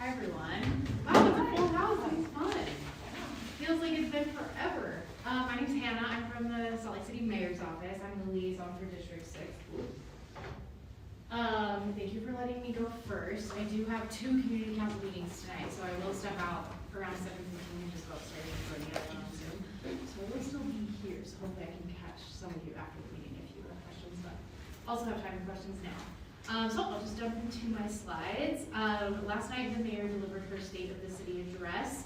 Hi everyone. Wow, it's a full house. It's fun. Feels like it's been forever. My name's Hannah. I'm from the Salt Lake City Mayor's office. I'm the liaison for District 6. Thank you for letting me go first. I do have 2 community council meetings tonight, so I will step out around 7:15 and just go upstairs and join the other one on Zoom. So I will still be here, so hopefully I can catch some of you after the meeting if you have questions, but also have time for questions now. So I'll just jump into my slides. Last night the mayor delivered her State of the City address.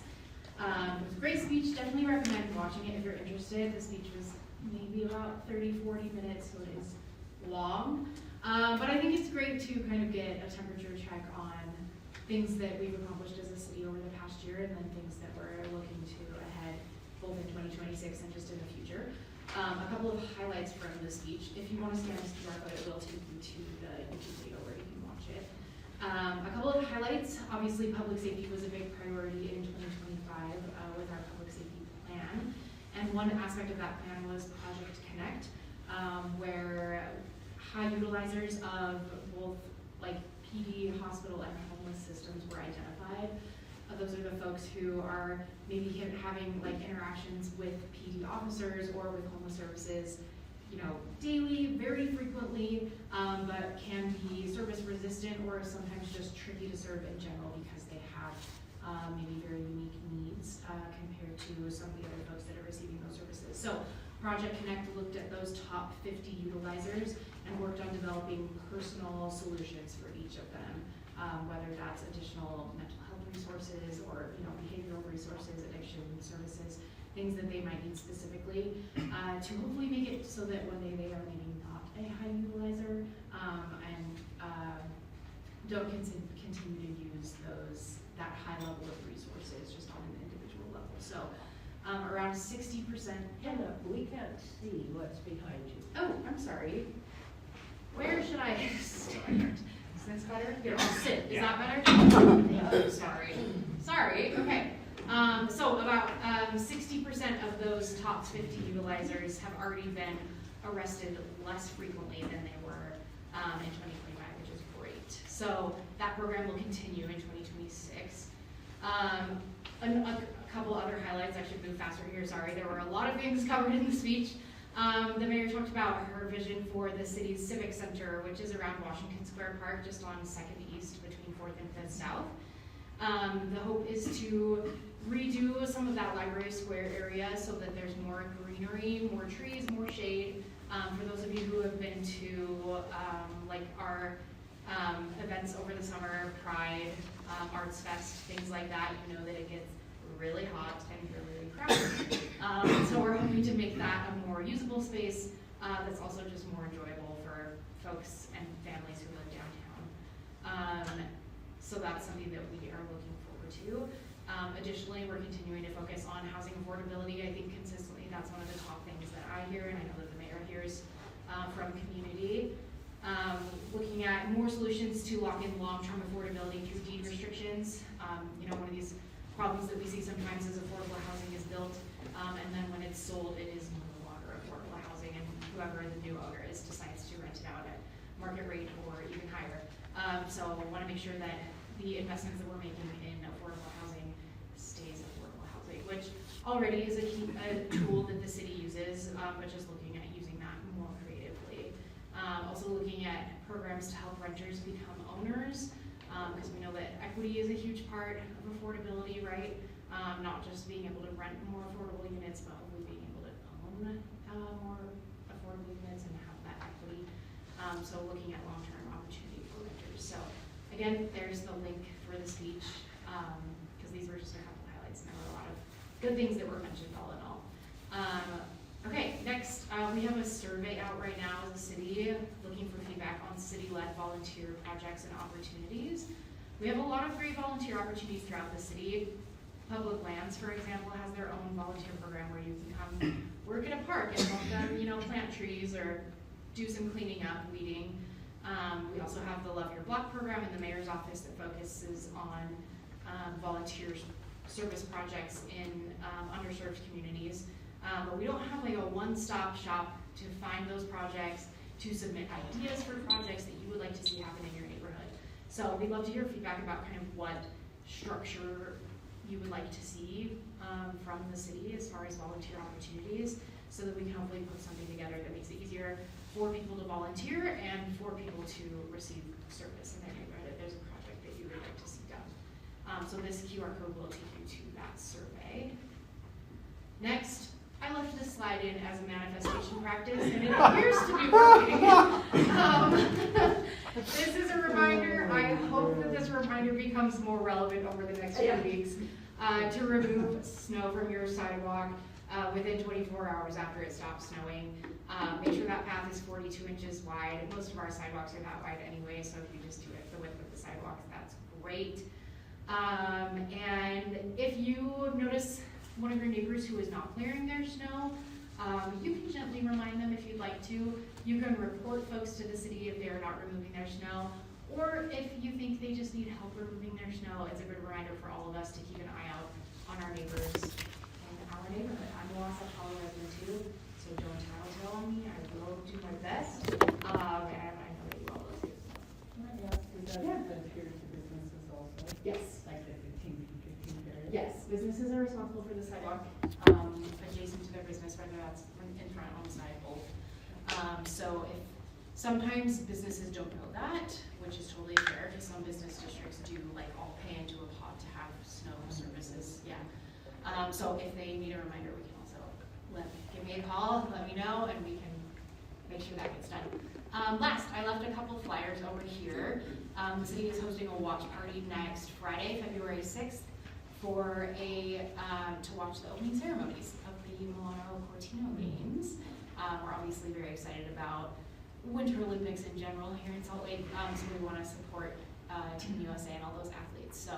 It was a great speech. Definitely recommend watching it if you're interested. The speech was maybe about 30-40 minutes, so it is long. But I think it's great to kind of get a temperature check on things that we've accomplished as a city over the past year, and then things that we're looking to ahead, both in 2026 and just in the future. A couple of highlights from the speech. If you want to scan this QR code, it will take you to the YouTube video where you can watch it. A couple of highlights. Obviously, public safety was a big priority in 2025 with our public safety plan. And one aspect of that plan was Project Connect, where high utilizers of both like PD, hospital, and homeless systems were identified. Those are the folks who are maybe having like interactions with PD officers or with homeless services, daily, very frequently, but can be service resistant or sometimes just tricky to serve in general because they have maybe very unique needs compared to some of the other folks that are receiving those services. So Project Connect looked at those top 50 utilizers and worked on developing personal solutions for each of them, whether that's additional mental health resources or behavioral resources, addiction services, things that they might need specifically to hopefully make it so that one day they are maybe not a high utilizer and don't continue to use that high level of resources just on an individual level. So around 60%. Hannah, we can't see what's behind you. Oh, I'm sorry. Where should I start? Is this better? Here, I'll sit. Is that better? Oh, sorry. Okay. So about 60% of those top 50 utilizers have already been arrested less frequently than they were in 2025, which is great. So that program will continue in 2026. A couple other highlights. I should move faster here. Sorry. There were a lot of things covered in the speech. The mayor talked about her vision for the city's Civic Center, which is around Washington Square Park, just on 2nd East between 4th and 5th South. The hope is to redo some of that Library Square area so that there's more greenery, more trees, more shade. For those of you who have been to like our events over the summer, Pride, Arts Fest, things like that, you know that it gets really hot and really crowded. So we're hoping to make that a more usable space that's also just more enjoyable for folks and families who live downtown. So that's something that we are looking forward to. Additionally, we're continuing to focus on housing affordability. I think consistently that's one of the top things that I hear, and I know that the mayor hears from community. Looking at more solutions to lock in long-term affordability through deed restrictions. One of these problems that we see sometimes is affordable housing is built, and then when it's sold, it is no longer affordable housing, and whoever the new owner is decides to rent it out at market rate or even higher. So I want to make sure that the investments that we're making in affordable housing stays affordable housing, which already is a tool that the city uses, but just looking at using that more creatively. Also looking at programs to help renters become owners, because we know that equity is a huge part of affordability, right? Not just being able to rent more affordable units, but hopefully being able to own more affordable units and have that equity. So looking at long-term opportunity for renters. So again, there's the link for the speech, because these were just a couple highlights, and there were a lot of good things that were mentioned all in all. Okay, next, we have a survey out right now as a city looking for feedback on city-led volunteer projects and opportunities. We have a lot of great volunteer opportunities throughout the city. Public Lands, for example, has their own volunteer program where you can come work in a park and help them, plant trees or do some cleaning up, weeding. We also have the Love Your Block program in the mayor's office that focuses on volunteer service projects in underserved communities. But we don't have like a one-stop shop to find those projects, to submit ideas for projects that you would like to see happen in your neighborhood. So we'd love to hear feedback about kind of what structure you would like to see from the city as far as volunteer opportunities, so that we can hopefully put something together that makes it easier for people to volunteer and for people to receive service in their neighborhood if there's a project that you would like to see done. So this QR code will take you to that survey. Next, I left this slide in as a manifestation practice, and it appears to be working. This is a reminder. I hope that this reminder becomes more relevant over the next few weeks, to remove snow from your sidewalk within 24 hours after it stops snowing. Make sure that path is 42 inches wide. Most of our sidewalks are that wide anyway, so if you just do it the width of the sidewalk, that's great. And if you notice one of your neighbors who is not clearing their snow, you can gently remind them if you'd like to. You can report folks to the city if they are not removing their snow, or if you think they just need help removing their snow. It's a good reminder for all of us to keep an eye out on our neighbors in our neighborhood. I'm a Wasatch resident too, so don't tell on me. I will do my best, and I know that you all will too. Is that adhere to businesses also? Yes. Like the 15 area? Yes, businesses are responsible for the sidewalk adjacent to their business, whether that's in front, on the side, both. So if sometimes businesses don't know that, which is totally fair, because some business districts do like all pay into a pot to have snow services. Yeah. So if they need a reminder, we can also give me a call, let me know, and we can make sure that gets done. Last, I left a couple flyers over here. The city is hosting a watch party next Friday, February 6th, for to watch the opening ceremonies of the Milano Cortino Games. We're obviously very excited about Winter Olympics in general here in Salt Lake, so we want to support Team USA and all those athletes. So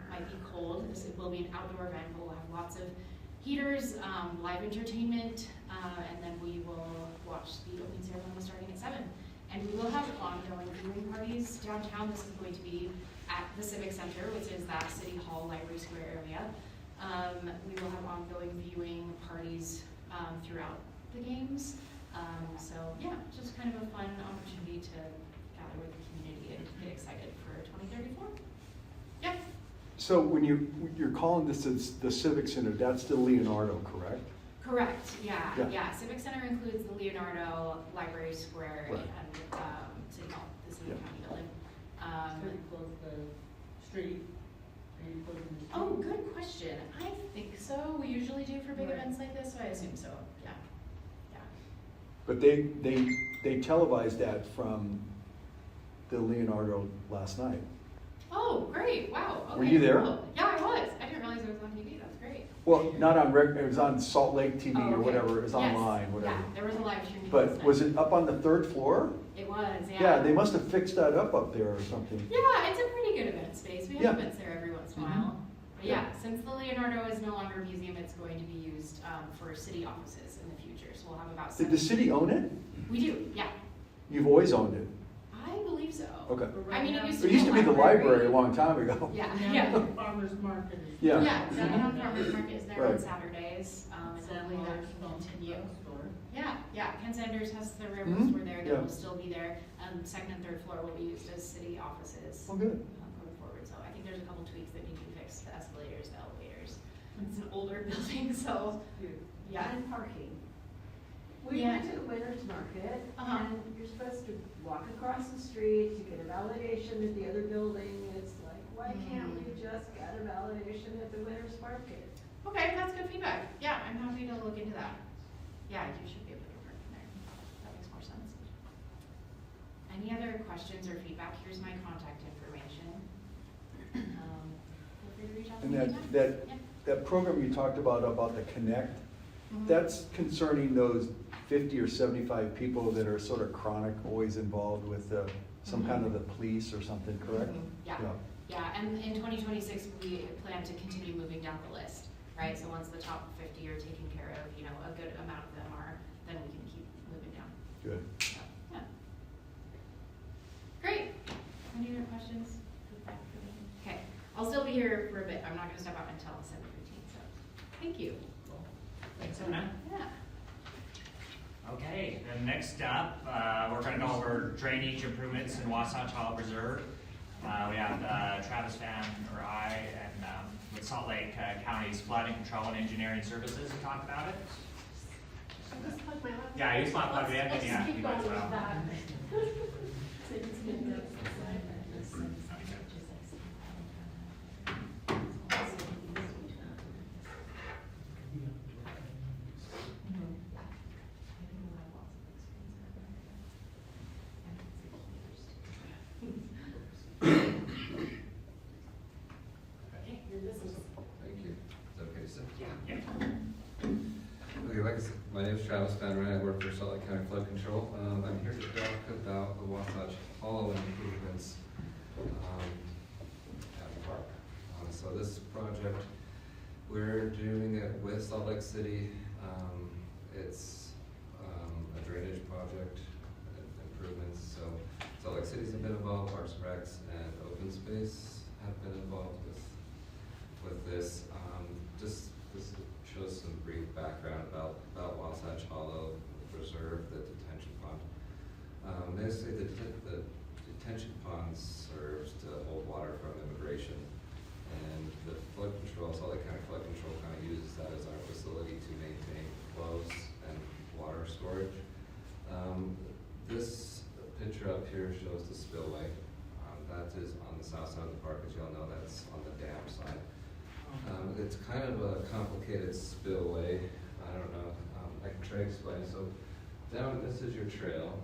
might be cold. This will be an outdoor event, but we'll have lots of heaters, live entertainment, and then we will watch the opening ceremony starting at 7. And we will have ongoing viewing parties downtown. This is going to be at the Civic Center, which is that City Hall Library Square area. We will have ongoing viewing parties throughout the games. So yeah, just kind of a fun opportunity to gather with the community and get excited for 2034. Yeah. So when you're calling this the Civic Center, that's the Leonardo, correct? Correct, yeah. Civic Center includes the Leonardo Library Square Right. and City Hall, the City County building. Could we close the street? Are you closing the street? Oh, good question. I think so. We usually do for big events like this, so I assume so. Yeah. But they televised that from the Leonardo last night. Oh, great! Wow. Okay, Were you there? Cool. Yeah, I was. I didn't realize it was on TV. That's great. Well, not on it was on Salt Lake TV Oh, or okay. whatever. It was Yes. online, whatever. Yeah, there was a live stream. But last was night. it up on the 3rd floor? It was. Yeah. Yeah, they must have fixed that up there or something. Yeah, it's a pretty good event space. We have Yeah. events there every once in a while. But yeah, since the Leonardo is no longer a museum, it's going to be used for city offices in the future. So we'll have about Did the city own it? We do, yeah. You've always owned it. I believe so. Okay. I mean, it It used to be the library a long time ago. Yeah, Now yeah. the farmer's market is. Yeah. Yeah, downtown farmers market is there on Right. Saturdays, and hopefully that Sandler's will continue. store. Yeah, Ken Sanders has the rare Mhm. store there, that Yeah. will still be there. 2nd and 3rd floor will be used as city offices Oh, good. going forward. So I think there's a couple tweaks that need to be fixed, the escalators, the elevators. It's an older building, so yeah. And parking. We Yeah. went to the Winners Market, Uh-huh. and you're supposed to walk across the street to get a validation at the other building. It's like, why can't we just get a validation at the Winners Market? Okay, that's good feedback. Yeah, I'm happy to look into that. Yeah, you should be able to get parking there. That makes more sense. Any other questions or feedback? Here's my contact information. Feel free to reach out to And me anytime. Yeah. that program you talked about the Connect, Mhm. that's concerning those 50 or 75 people that are sort of chronic, always involved with some kind of the police or something, correct? Yeah. Yeah, and in 2026, we plan to continue moving down the list, right? So once the top 50 are taken care of, a good amount of them are, then we can keep moving down. Good. So, yeah. Great. Any other questions? Feedback for me? Okay, I'll still be here for a bit. I'm not gonna step out until 7:15, so thank you. Thanks, Anna. Yeah. Okay, then next up, we're gonna go over drainage improvements in Wasatch Hall Reserve. We have Travis Van Rye and with Salt Lake County's Flood and Control and Engineering Services to talk about it. I just plugged my laptop. Yeah, you just want to plug it in, Let's then just yeah, keep you might as going with well. that. Okay, your business. Thank you. Is that okay to sit? Yeah. Okay, like I said, my name is Travis Van Ryn. I work for Salt Lake County Flood Control. I'm here to talk about the Wasatch Hollow improvements at the park. So this project, we're doing it with Salt Lake City. It's a drainage project, improvements. So Salt Lake City's been involved, Parks and Recs, and Open Space have been involved with this. This shows some brief background about Wasatch Hollow Reserve, the detention pond. Basically, the detention pond serves to hold water from immigration, and the flood control, Salt Lake County Flood Control, kind of uses that as our facility to maintain flows and water storage. This picture up here shows the spillway. That is on the south side of the park, as you all know. That's on the dam side. It's kind of a complicated spillway. I don't know. I can try to explain. So down, this is your trail.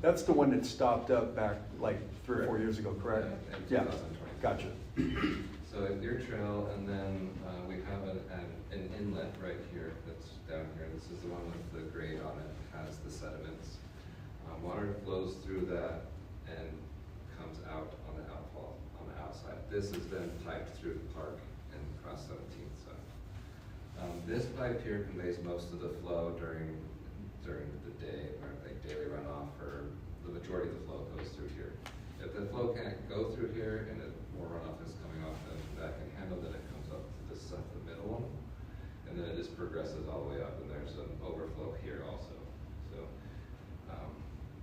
That's the one that stopped up back like 3 or 4 years ago, correct? Yeah, Yeah, in 2020. gotcha. So your trail, and then we have an inlet right here that's down here. This is the one with the grade on it, has the sediments. Water flows through that and comes out on the outfall, on the outside. This is then piped through the park and across 17th. So this pipe here conveys most of the flow during the day, or like daily runoff, or the majority of the flow goes through here. If the flow can't go through here and more runoff is coming off than that can handle, then it comes up to this the middle one, and then it just progresses all the way up, and there's an overflow here also. So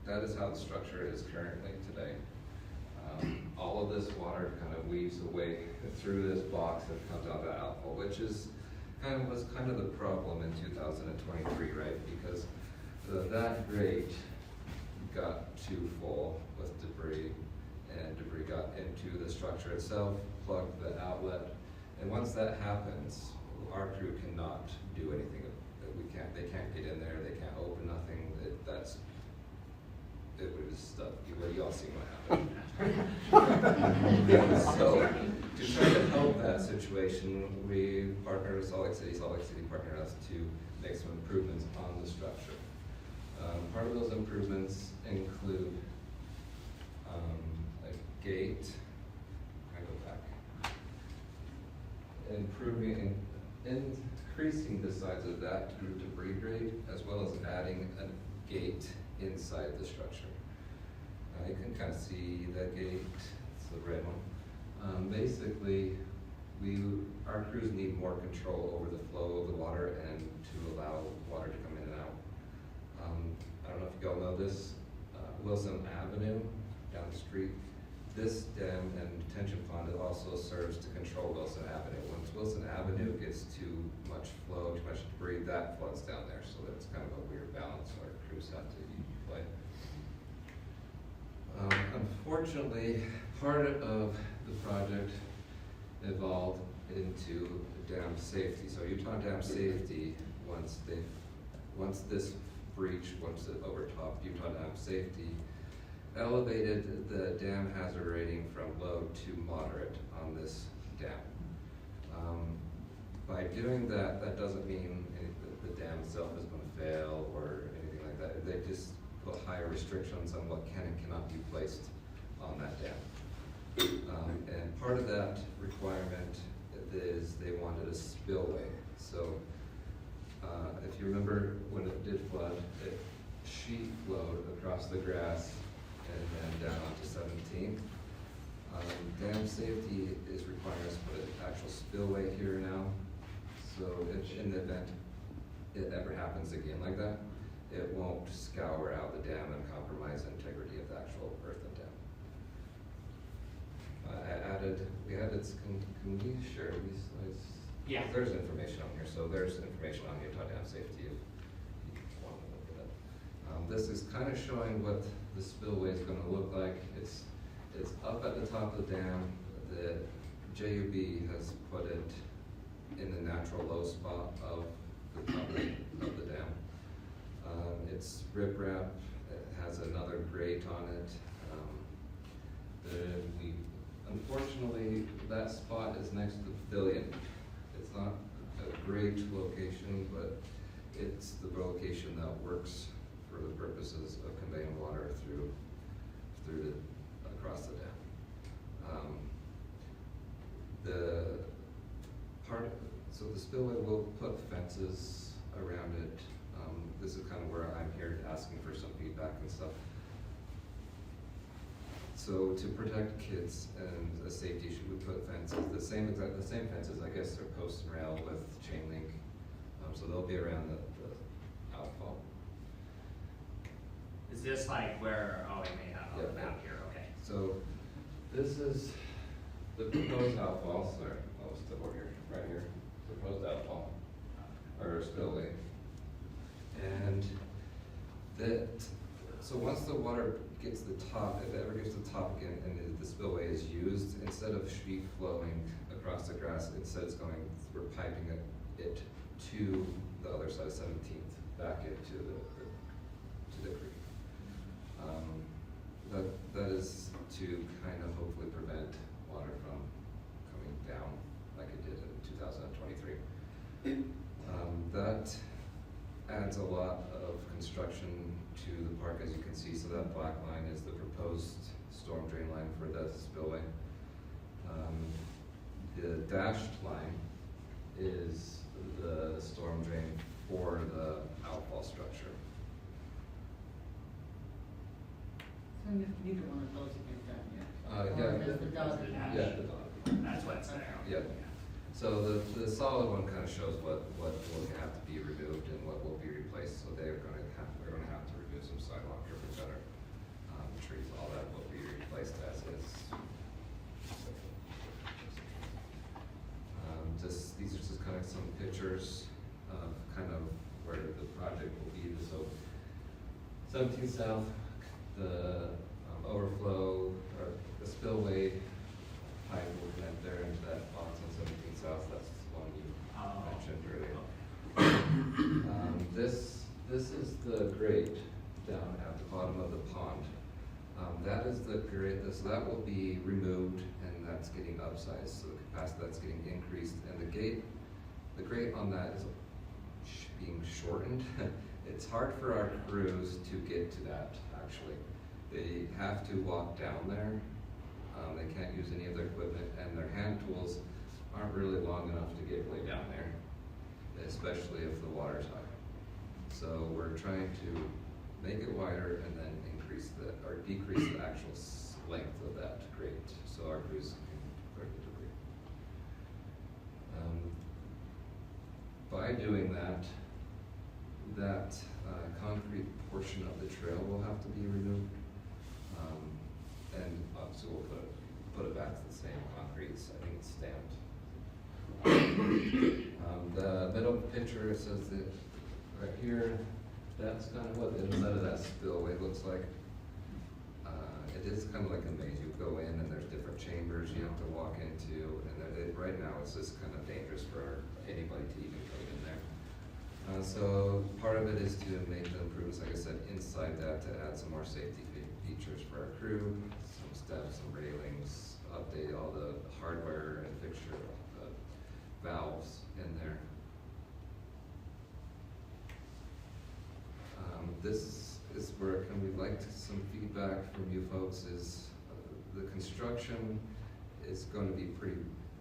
that is how the structure is currently today. All of this water kind of weaves away through this box and comes out that outfall, which is was kind of the problem in 2023, right? Because that grate got too full with debris, and debris got into the structure itself, plugged the outlet, and once that happens, our crew cannot do anything. They can't get in there. They can't open nothing. It was stuff. You all seen what happened. So to try to help that situation, we partnered with Salt Lake City. Salt Lake City partnered us to make some improvements on the structure. Part of those improvements include a gate. I go back. Increasing the size of that through debris grade, as well as adding a gate inside the structure. You can kind of see that gate. It's the red one. Basically, our crews need more control over the flow of the water and to allow water to come in and out. I don't know if you all know this, Wilson Avenue down the street. This dam and detention pond also serves to control Wilson Avenue. Once Wilson Avenue gets too much flow, too much debris, that floods down there. So that's kind of a weird balance our crews have to play. Unfortunately, part of the project evolved into dam safety. So Utah Dam Safety, once this breach, once it overtopped Utah Dam Safety, elevated the dam hazard rating from low to moderate on this dam. By doing that, that doesn't mean the dam itself is going to fail or anything like that. They just put higher restrictions on what can and cannot be placed on that dam. And part of that requirement is they wanted a spillway. So if you remember when it did flood, it sheet flowed across the grass and then down onto 17th. Dam safety is requiring us to put an actual spillway here now. So in the event it ever happens again like that, it won't scour out the dam and compromise the integrity of the actual earthen dam. We added, can we share these slides? Yeah. There's information on here, so there's information on Utah dam safety if you want to look at it. This is kind of showing what the spillway is gonna look like. It's up at the top of the dam. The JUB has put it in the natural low spot of the top of the dam. It's riprap, it has another grate on it. Unfortunately, that spot is next to the pavilion. It's not a great location, but it's the location that works for the purposes of conveying water across the dam. So the spillway will put fences around it. This is kind of where I'm here asking for some feedback and stuff. So to protect kids and a safety issue, we put fences, the same fences, I guess they're post and rail with chain link. So they'll be around the outfall. Is this like where, oh, it may have on the Yeah. map here, okay. So this is the proposed outfall, sorry, I'll step over here, right here, proposed outfall, or spillway. And so once the water gets to the top, if it ever gets to the top again and the spillway is used, instead of sheet flowing across the grass, instead it's going, we're piping it to the other side of 17th, back into the creek. That is to kind of hopefully prevent water from coming down like it did in 2023. That adds a lot of construction to the park, as you can see. So that black line is the proposed storm drain line for the spillway. The dashed line is the storm drain for the outfall structure. So neither one of those have been done yet? Yeah, Or does the dog the attach? Yeah, the dog. That's what's there. Yeah. So the solid one kind of shows what will have to be removed and what will be replaced. So we're gonna have to remove some sidewalk or better trees. All that will be replaced as is. These are just kind of some pictures of kind of where the project will be. So 17 South, the overflow or the spillway pipe will connect there into that box on 17 South. That's the one you mentioned earlier. This is the grate down at the bottom of the pond. That is the grate. So that will be removed, and that's getting upsized. So the capacity that's getting increased, and the grate on that is being shortened. It's hard for our crews to get to that. Actually, they have to walk down there. They can't use any of their equipment, and their hand tools aren't really long enough to get way down there, especially if the water's high. So we're trying to make it wider and then decrease the actual length of that grate, so our crews can clear the debris. By doing that concrete portion of the trail will have to be removed, and obviously we'll put it back to the same concrete. I think it's stamped. The middle picture, it says that right here, that's kind of what the inside of that spillway looks like. It is kind of like a maze. You go in and there's different chambers you have to walk into, and right now it's just kind of dangerous for anybody to even go in there. So part of it is to make the improvements, like I said, inside that, to add some more safety features for our crew, some steps, some railings, update all the hardware and fixture valves in there. This is where we'd like some feedback from you folks. Is the construction is going to be pretty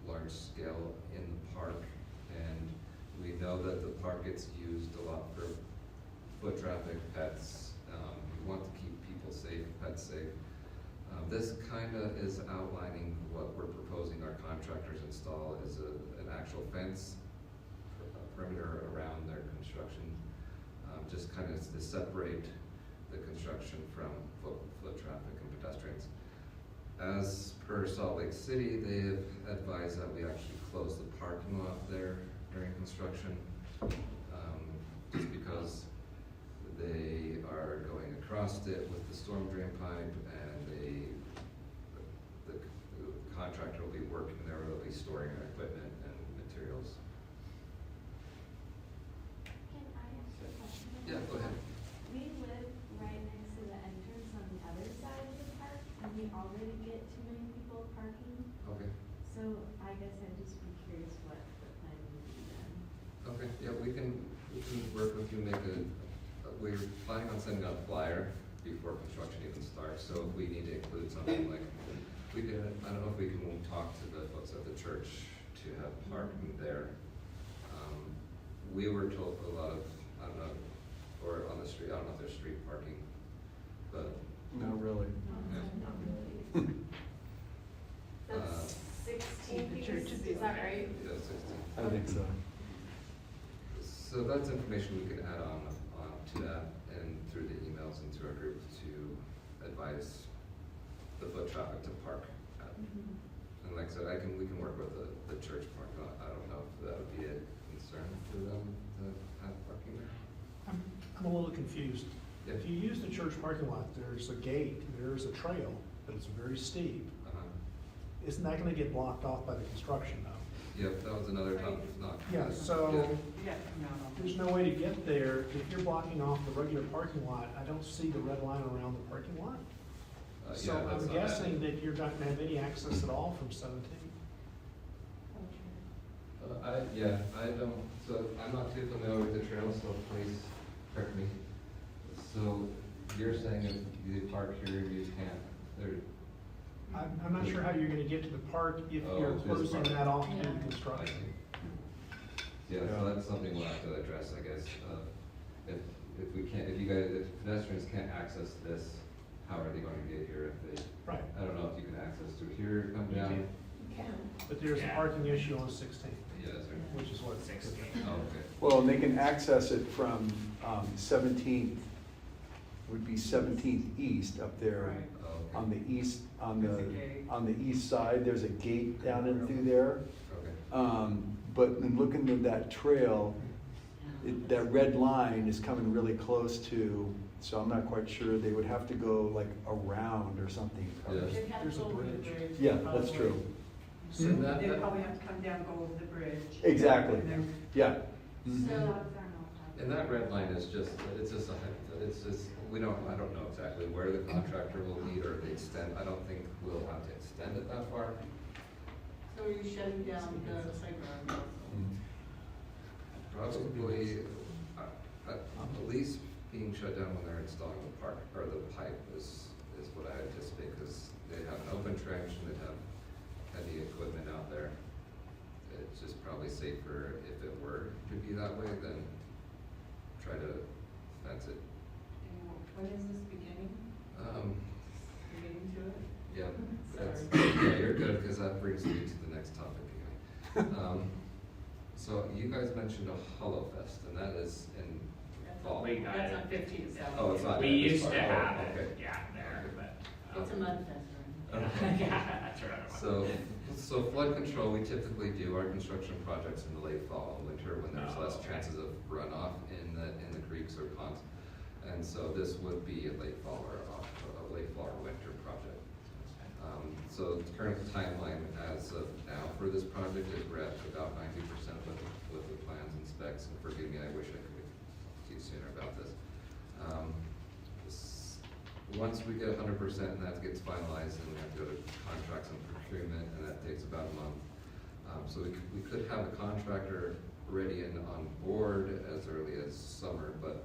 large scale in the park, and we know that the park gets used a lot for foot traffic, pets. We want to keep people safe, pets safe. This kind of is outlining what we're proposing our contractors install is an actual fence, a perimeter around their construction, just kind of to separate the construction from foot traffic and pedestrians. As per Salt Lake City, they have advised that we actually close the parking lot there during construction. Just because they are going across it with the storm drain pipe, and the contractor will be working there, will be storing our equipment and materials. Can I ask you a question? Yeah, go ahead. We live right next to the entrance on the other side of the park, and we already get too many people parking. Okay. So I guess I'd just be curious what the plan would be then. Okay, yeah, we can work with you, we're planning on sending out a flyer before construction even starts, so if we need to include something like, I don't know if we can talk to the folks at the church to have parking there. We were told a lot of, I don't know, or on the street, I don't know if there's street parking, but. Not really. Not really. That's 16 The church pieces, is is that right? Yeah, 16. I think so. So that's information we can add on to that and through the emails and through our group to advise the foot traffic to park at. And like I said, we can work with the church parking lot. I don't know if that would be a concern for them to have parking there. I'm a little confused. Yeah. If you use the church parking lot, there's a gate, there's a trail, but it's very steep. Isn't that gonna get blocked off by the construction though? Yep, that was another topic, not. Yeah, so Yeah, no. there's no way to get there. If you're blocking off the regular parking lot, I don't see the red line around the parking lot. So Yeah, that's I'm not guessing happening. that you're not gonna have any access at all from 17. I don't, so I'm not too familiar with the trail, so please correct me. So you're saying if you park here, you can't, there, I'm not sure how you're gonna get to the park if Oh, you're this closing part. that off to Yeah. construction. yeah, so that's something we'll have to address, I guess. If we can't, if pedestrians can't access this, how are they going to get here if they, Right, I don't know if you can access through here, come down? You can. but there's a Yeah. parking issue on 16, Yeah, is there? which is what. 16. Oh, okay. Well, and they can access it from 17th, would be 17th East up there. Right. Oh, okay. On the east, There's a gate. on the east side, there's a gate down in through there. Okay. But in looking at that trail, that red line is coming really close to, so I'm not quite sure, they would have to go like around or something. Yeah. They'd have There's to a go over the bridge. bridge. Yeah, that's probably. true. So Hmm? that, They'd probably have to come down, go over the bridge. Exactly, And then- yeah. So Mhm. dogs are no problem. and that red line is just, it's just I don't know exactly where the contractor will lead or the extent, I don't think we'll have to extend it that far. So are you shutting down the playground also? Mhm. Probably, police being shut down when they're installing the park, or the pipe is what I anticipate, because they have an open trench and they have heavy equipment out there. It's just probably safer if it were to be that way than try to fence it. And when is this beginning? Beginning to it? Yeah, Sorry. yeah, you're good, because that brings me to the next topic again. So you guys mentioned a Hollow Fest, and that is in fall. We got That's it. on 15 to 17. Oh, it's not. We yet this used to far. Oh, have okay. it, yeah, there, but. It's a mud fest, right? Yeah, that's right. So flood control, we typically do our construction projects in the late fall and winter when there's less Oh, okay. chances of runoff in the creeks or ponds. And so this would be a late fall or winter project. So the current timeline as of now for this project is we're at about 90% with the plans and specs, and forgive me, I wish I could see sooner about this. Once we get 100% and that gets finalized, then we have to go to contracts and procurement, and that takes about a month. So we could have a contractor ready and on board as early as summer, but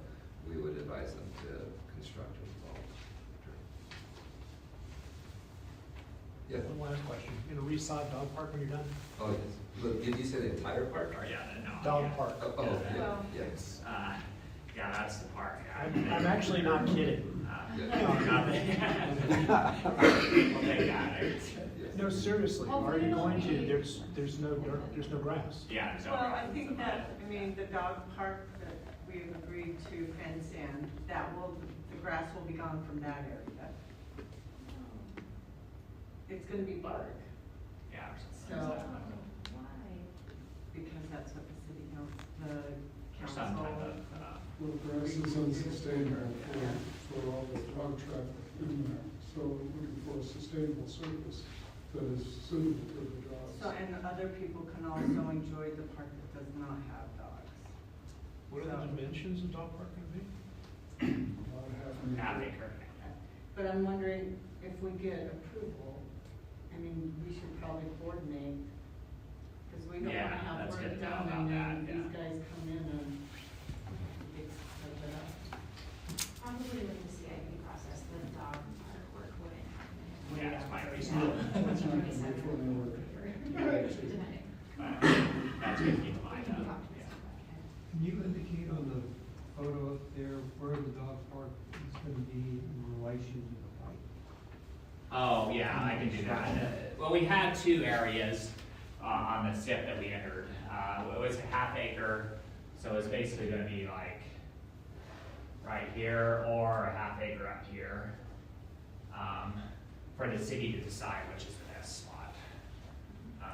we would advise them to construct in fall. Yeah. One last question. You gonna resod dog park when you're done? Oh, yes. Look, did you say the entire park? Or, yeah, no. Dog yeah. park. Oh, yeah, Well, yeah. It's, yeah, that's the park. I'm actually not kidding. Yeah. We'll take that. Yes. No, seriously, are you going to, there's no dirt, there's no grass. Yeah, there's no Well, I problems think about that, it. I mean, the dog park that we've agreed to fence in, the grass will be gone from that area. it's gonna be bark, Yeah, or so, something like that. Why? because that's what the city council, the Or some council. type of, Well, grass is unsustainable for all the dog traffic in there, so we're looking for a sustainable surface that is suitable for the dogs. So, and other people can also enjoy the park that does not have dogs. What are the dimensions of dog park gonna be? About half half an acre. But I'm wondering if we get approval, I mean, we should probably coordinate, because we don't Yeah, wanna have that's work good to know done about and then that, these yeah. guys come in and fix it up. Probably with the CIP process, the dog park work wouldn't happen. Yeah, it's my Yeah. reason. That's not gonna be 27 for any work. depending. That's good to keep in mind, yeah. Can you indicate on the photo up there where the dog park is gonna be in relation to the park? Oh, yeah, I can do that. Well, we had two areas on the SIP that we entered. It was a half acre, so it's basically gonna be like right here or a half acre up here. For the city to decide which is the best spot.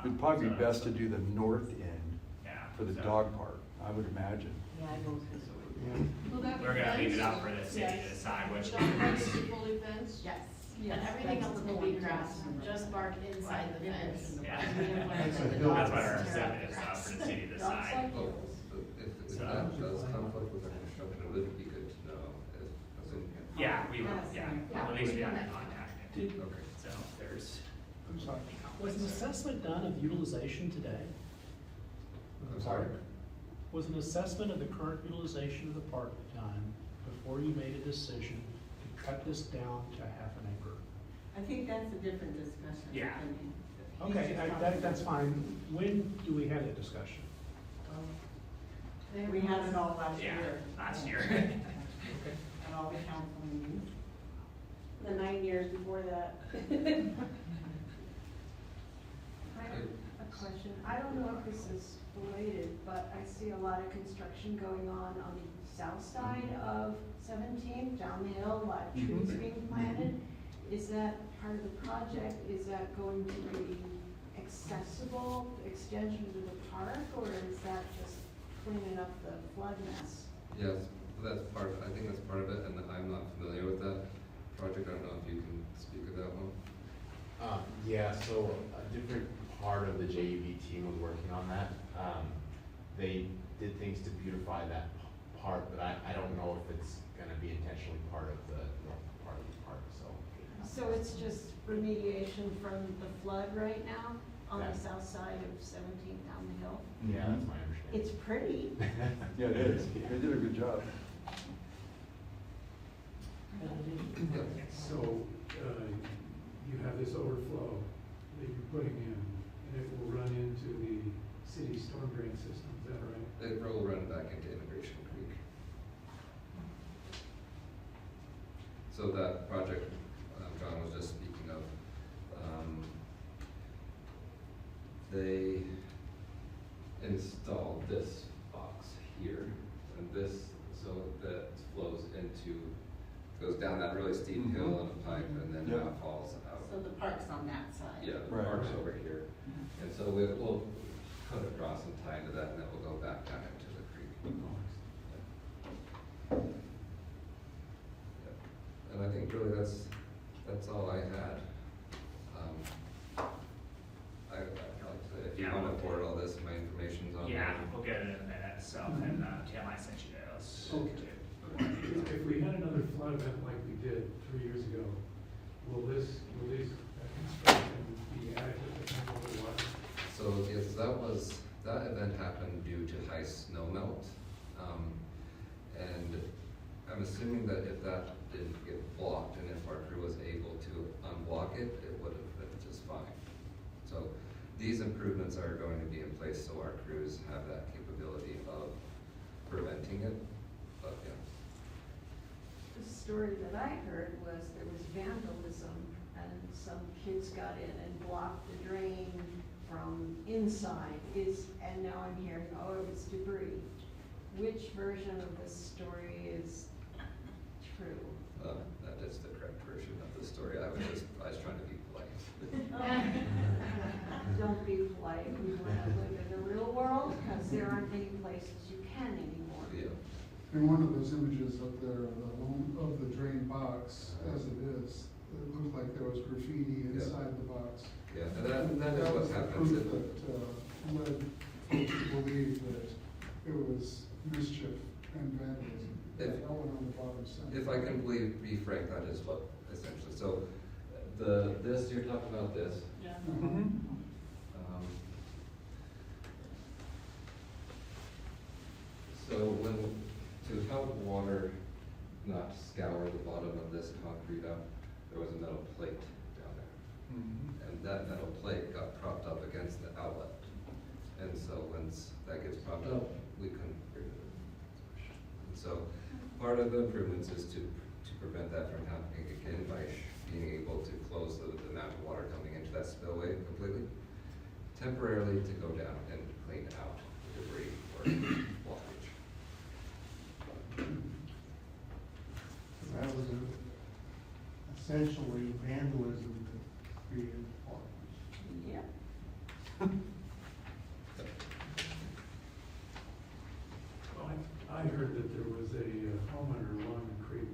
It'd probably be So- best to do the north end Yeah. for the so dog park, I would imagine. Yeah, I go this way. Will that be We're gonna leave it up fenced? for the city to Yes. decide which Dog one. parks will be fully fenced? Yes, Yes, and everything that's else the will be point. grass, just bark inside the fence. Yeah. We have learned that the That's dogs what our tear up incentive the is, grass. for the city to Dogs decide. like Oh, hills. but if So- that does conflict with our construction, it would be good to know if, so, Yeah, we will, Yes. yeah, Yeah. at least we have that contact. okay. So there's, I'm sorry. Was an assessment done of utilization today? Of the I'm sorry? park? Was an assessment of the current utilization of the park time before you made a decision to cut this down to half an acre? I think that's a different discussion. Yeah. I mean, Okay, he's just that's fine. When do we have that discussion? We had it all last yeah, year. last year. At all the council meetings. The 9 years before that. I have a question. I don't know if this is related, but I see a lot of construction going on the south side of 17, down the hill, a lot of trees Mhm. being planted. Is that part of the project? Is that going to be accessible extension to the park, or is that just cleaning up the flood mess? Yes, that's part, I think that's part of it, and I'm not familiar with that project, I don't know if you can speak of that one. Yeah, so a different part of the JUB team was working on that. They did things to beautify that part, but I don't know if it's gonna be intentionally part of the north part of the park, so. So it's just remediation from the flood right now on the Yeah. south side of 17 down the hill? Yeah, that's my understanding. It's pretty. Yeah, it is, they did a good job. So, you have this overflow that you're putting in, and it will run into the city storm drain system, is that right? It will run back into Integration Creek. So that project, John was just speaking of, they installed this box here, and this, so that flows into, goes down that really steep hill on a pipe, and then Yep. now falls out. So the park's on that side. Yeah, the Right. park's over here, and so we'll cut across and tie into that, and then we'll go back down into the creek. Yeah. And I think really that's all I had. Like I said, if you Yeah. wanna forward all this, my information's on there. Yeah, we'll get it in a minute, so, and Tim, I sent you those. Okay. If we had another flood event like we did 3 years ago, will these construction be adequate to handle the water? So, yes, that event happened due to high snow melt. And I'm assuming that if that didn't get blocked and if our crew was able to unblock it, it would have been just fine. So these improvements are going to be in place so our crews have that capability of preventing it, but yeah. The story that I heard was there was vandalism and some kids got in and blocked the drain from inside and now I'm hearing, oh, it was debris. Which version of this story is true. That is the correct version of the story. I was trying to be polite. Don't be polite, we want to live in the real world, because there aren't many places you can anymore. Yeah. In one of those images up there, of the drain box, as it is, it looked like there was graffiti inside the box. Yeah, and that is was what the happens. proof that led folks to believe that it was mischief and vandalism. If- That one on the bottom center. If I can be frank, that is what essentially, so this, you're talking about this. Yeah. So to help water not scour the bottom of this concrete up, there was a metal plate down there. And that metal plate got propped up against the outlet. And so once that gets propped up, we couldn't remove it. And so part of the improvements is to prevent that from happening again by being able to close the amount of water coming into that spillway completely, temporarily to go down and clean out the debris or blockage. That was essentially vandalism that created the park. Yep. I heard that there was a homeowner along the creek,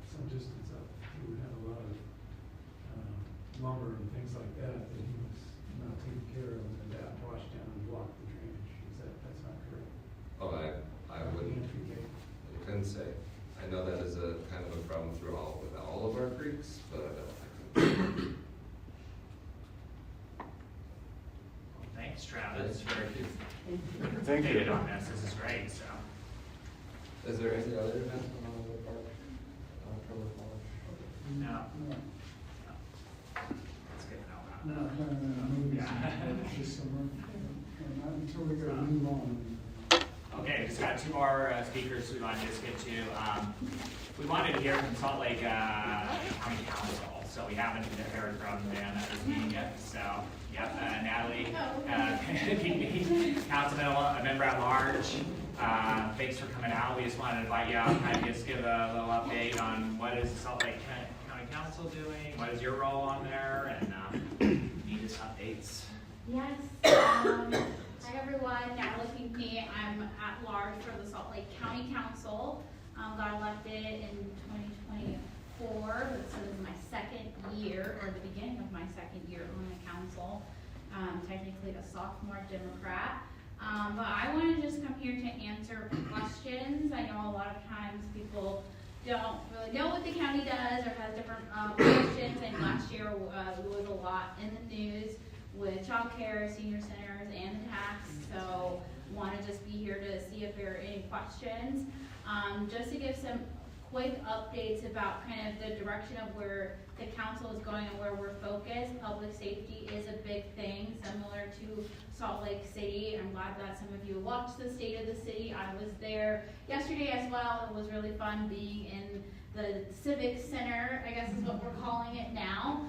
some distance up, who had a lot of lumber and things like that he was not taking care of, and that washed down and blocked the drainage. That's not correct? Oh, I wouldn't, Entry gate. I couldn't say. I know that is a kind of a problem through all of our creeks, but I don't. Well, thanks, Travis, for Thank taking you. on this. This is great, so. Is there any other events going on in the park? Trevor College? No. No, That's good to know about. not planning on movies Yeah. this summer, and not until we get a new lawn. Okay, we just got two more speakers we wanted to just get to. We wanted to hear from Salt Lake County Council, so we haven't heard from them at this meeting yet. So, yep, Natalie, Councilman, a member at large. Thanks for coming out. We just wanted to invite you out, kind of just give a little update on what is Salt Lake County Council doing, what is your role on there, and neatest updates. Yes. Hi everyone, Natalie Pinckney. I'm at large for the Salt Lake County Council. Got elected in 2024, so this is my second year, or the beginning of my second year on the council. Technically a sophomore Democrat. But I want to just come here to answer questions. I know a lot of times people don't really know what the county does or has different questions, and last year was a lot in the news with child care, senior centers, and the tax. So want to just be here to see if there are any questions. Just to give some quick updates about kind of the direction of where the council is going and where we're focused. Public safety is a big thing, similar to Salt Lake City. I'm glad that some of you watched the State of the City. I was there yesterday as well. It was really fun being in the Civic Center, I guess is what we're calling it now.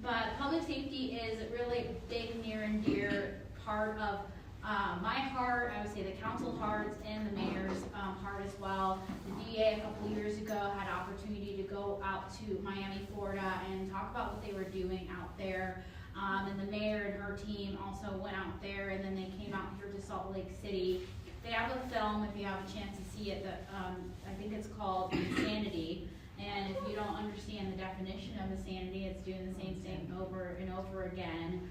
But public safety is really a big, near and dear part of my heart, I would say the council hearts, and the mayor's heart as well. The DA a couple years ago had an opportunity to go out to Miami, Florida and talk about what they were doing out there. And the mayor and her team also went out there, and then they came out here to Salt Lake City. They have a film, if you have a chance to see it, that I think it's called Insanity. And if you don't understand the definition of insanity, it's doing the same thing over and over again.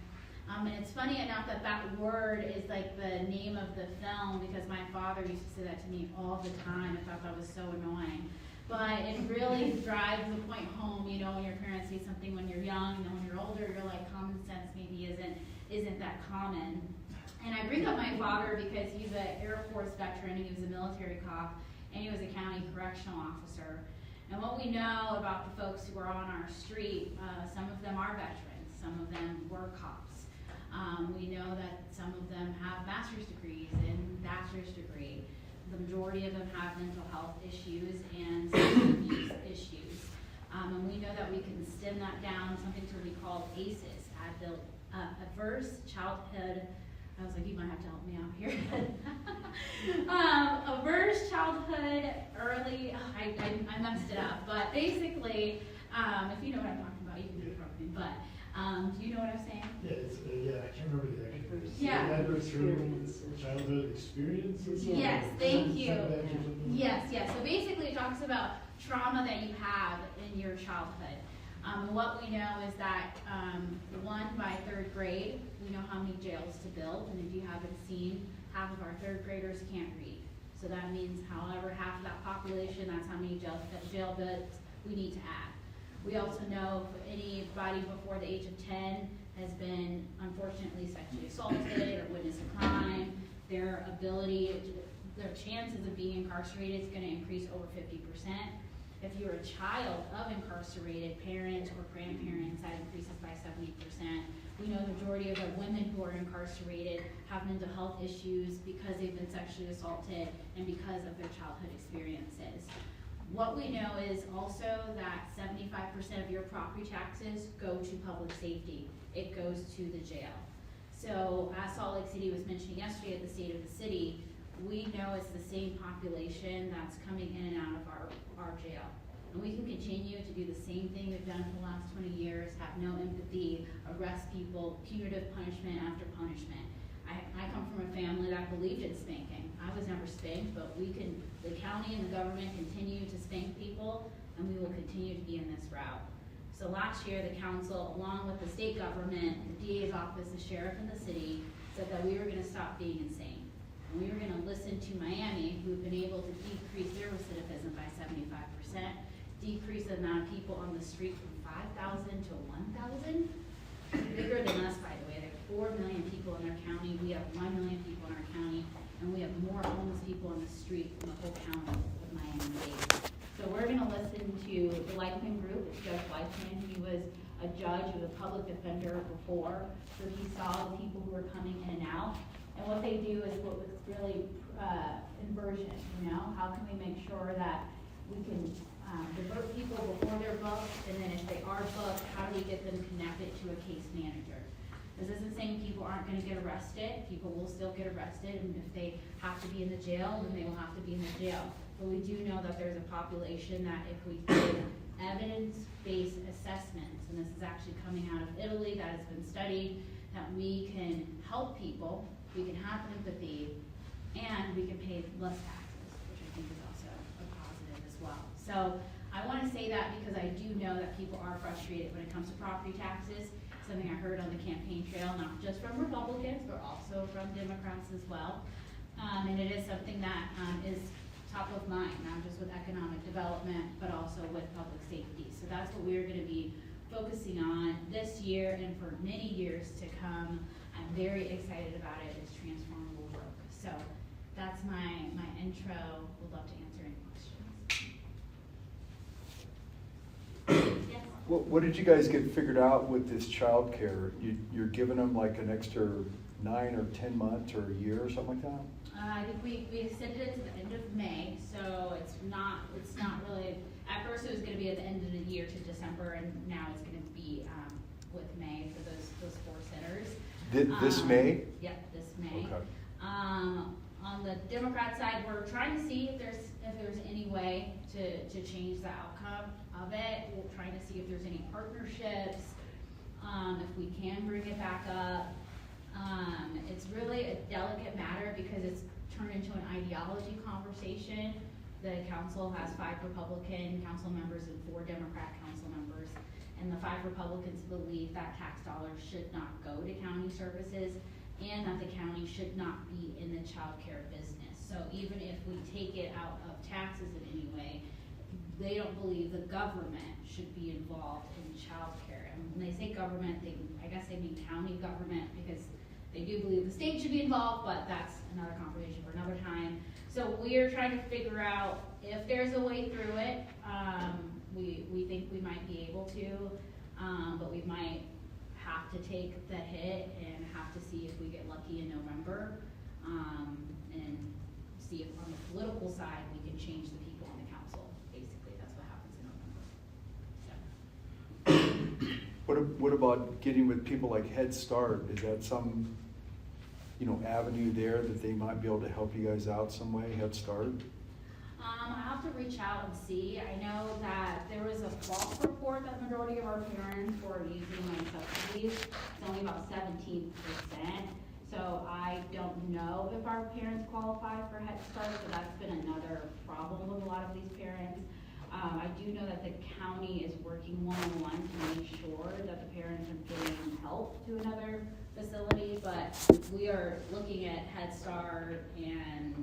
And it's funny enough that that word is like the name of the film, because my father used to say that to me all the time. I thought that was so annoying. But it really drives the point home, you know, when your parents say something when you're young, and then when you're older, you're like, common sense maybe isn't that common. And I bring up my father because he's an Air Force veteran, he was a military cop, and he was a county correctional officer. And what we know about the folks who are on our street, some of them are veterans, some of them were cops. We know that some of them have master's degrees and bachelor's degree. The majority of them have mental health issues and substance abuse issues. And we know that we can stem that down, something to be called ACEs, Adverse Childhood I was like, you might have to help me out here. Averse childhood, early, I messed it up, but basically, if you know what I'm talking about, you can do it from me, but, do you know what I'm saying? Yeah, it's, yeah, I can't remember the actual. Yeah. Adverse childhood experiences? Yes, thank you. Setbacks or something? Yes, yes, so basically it talks about trauma that you have in your childhood. What we know is that, by 3rd grade, we know how many jails to build, and if you haven't seen, half of our 3rd graders can't read. So that means however half of that population, that's how many jail beds we need to add. We also know if anybody before the age of 10 has been unfortunately sexually assaulted or witnessed a crime, their chances of being incarcerated is going to increase over 50%. If you're a child of incarcerated parents or grandparents, that increases by 70%. We know the majority of the women who are incarcerated have mental health issues because they've been sexually assaulted and because of their childhood experiences. What we know is also that 75% of your property taxes go to public safety. It goes to the jail. So as Salt Lake City was mentioning yesterday at the State of the City, we know it's the same population that's coming in and out of our jail. And we can continue to do the same thing we've done for the last 20 years, have no empathy, arrest people, punitive punishment after punishment. I come from a family that believed in spanking. I was never spanked, but the county and the government continue to spank people, and we will continue to be in this route. So last year, the council, along with the state government, the DA's office, the sheriff, and the city, said that we were gonna stop being insane. And we were gonna listen to Miami, who've been able to decrease their recidivism by 75%, decrease the amount of people on the street from 5,000 to 1,000. Bigger than us, by the way. There are 4 million people in our county. We have 1 million people in our county, and we have more homeless people on the street than the whole county of Miami-Dade. So we're gonna listen to the Lightman Group. It's Judge Lightman. He was a judge, he was a public defender before, so he saw the people who were coming in and out. And what they do is what was really inversion, how can we make sure that we can divert people before they're booked, and then if they are booked, how do we get them connected to a case manager? This isn't saying people aren't gonna get arrested, people will still get arrested, and if they have to be in the jail, then they will have to be in the jail. But we do know that there's a population that if we did evidence-based assessments, and this is actually coming out of Italy, that has been studied, that we can help people, we can have empathy, and we can pay less taxes, which I think is also a positive as well. So I want to say that because I do know that people are frustrated when it comes to property taxes, something I heard on the campaign trail, not just from Republicans, but also from Democrats as well. And it is something that is top of mind, not just with economic development, but also with public safety. So that's what we're going to be focusing on this year and for many years to come. I'm very excited about it. It's transformable work. So that's my intro. Would love to answer any questions. Yes? What did you guys get figured out with this childcare? You're giving them like an extra 9 or 10 months or a year or something like that? I think we extended it to the end of May, so it's not really, at first it was gonna be at the end of the year to December, and now it's gonna be, with May for those 4 centers. This May? Yep, this May. Okay. On the Democrat side, we're trying to see if there's any way to change the outcome of it. We're trying to see if there's any partnerships, if we can bring it back up. It's really a delicate matter because it's turned into an ideology conversation. The council has 5 Republican council members and 4 Democrat council members. And the 5 Republicans believe that tax dollars should not go to county services and that the county should not be in the child care business. So even if we take it out of taxes in any way, they don't believe the government should be involved in child care. And when they say government, I guess they mean county government because they do believe the state should be involved, but that's another conversation for another time. So we're trying to figure out if there's a way through it. We think we might be able to, but we might have to take the hit and have to see if we get lucky in November, and see if on the political side we can change the people on the council. Basically, that's what happens in November. So. What about getting with people like Head Start? Is that some avenue there that they might be able to help you guys out some way, Head Start? I have to reach out and see. I know that there was a false report that majority of our parents were using my subsidies. It's only about 17%. So I don't know if our parents qualify for Head Start, so that's been another problem with a lot of these parents. I do know that the county is working one-on-one to make sure that the parents are getting help to another facility, but we are looking at Head Start and,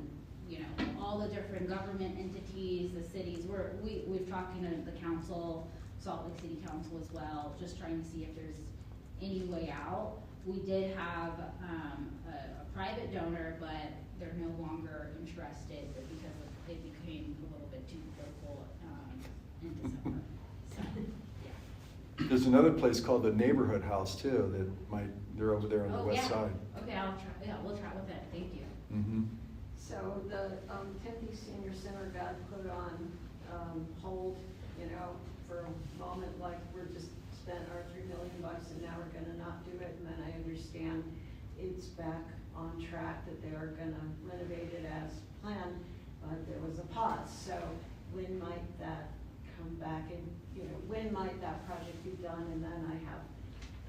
all the different government entities, the cities. We've talked to the council, Salt Lake City Council as well, just trying to see if there's any way out. We did have a private donor, but they're no longer interested because it became a little bit too political in December. So, yeah. There's another place called the Neighborhood House too, they're over there on the west side. Okay, I'll try, we'll try with that, thank you. Mm-hmm. So the Tempe Senior Center got put on hold, for a moment, like we're just spent our $3 million and now we're gonna not do it. And then I understand it's back on track, that they are gonna renovate it as planned, but there was a pause. So when might that come back, and when might that project be done? And then I have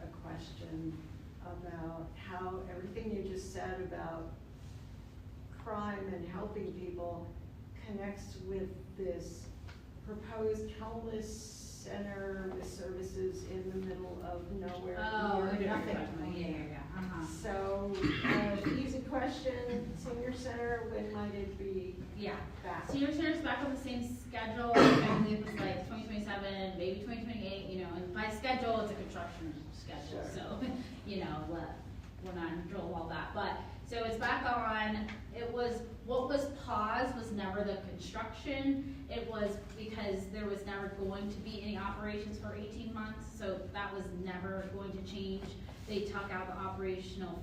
a question about how everything you just said about crime and helping people connects with this proposed homeless center with services in the middle of nowhere. Oh, near nothing. nothing. Yeah. So, easy question, senior center, when might it be back? Senior Center's back on the same schedule. I believe it was like 2027, maybe 2028, and by schedule, it's a construction schedule. Sure. So, we're not in control of all that. But, so it's back on. What was paused was never the construction. It was because there was never going to be any operations for 18 months. So that was never going to change. They took out the operational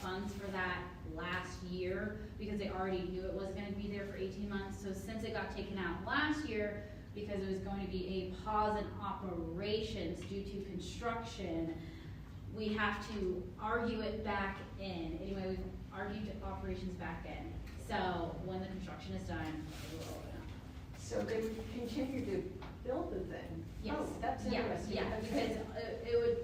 funds for that last year because they already knew it was going to be there for 18 months. So since it got taken out last year, because it was going to be a pause in operations due to construction, we have to argue it back in. Anyway, we've argued operations back in. So when the construction is done, it will open up. So they would continue to build the thing? Yes. Oh, that's interesting. Yeah, Okay. because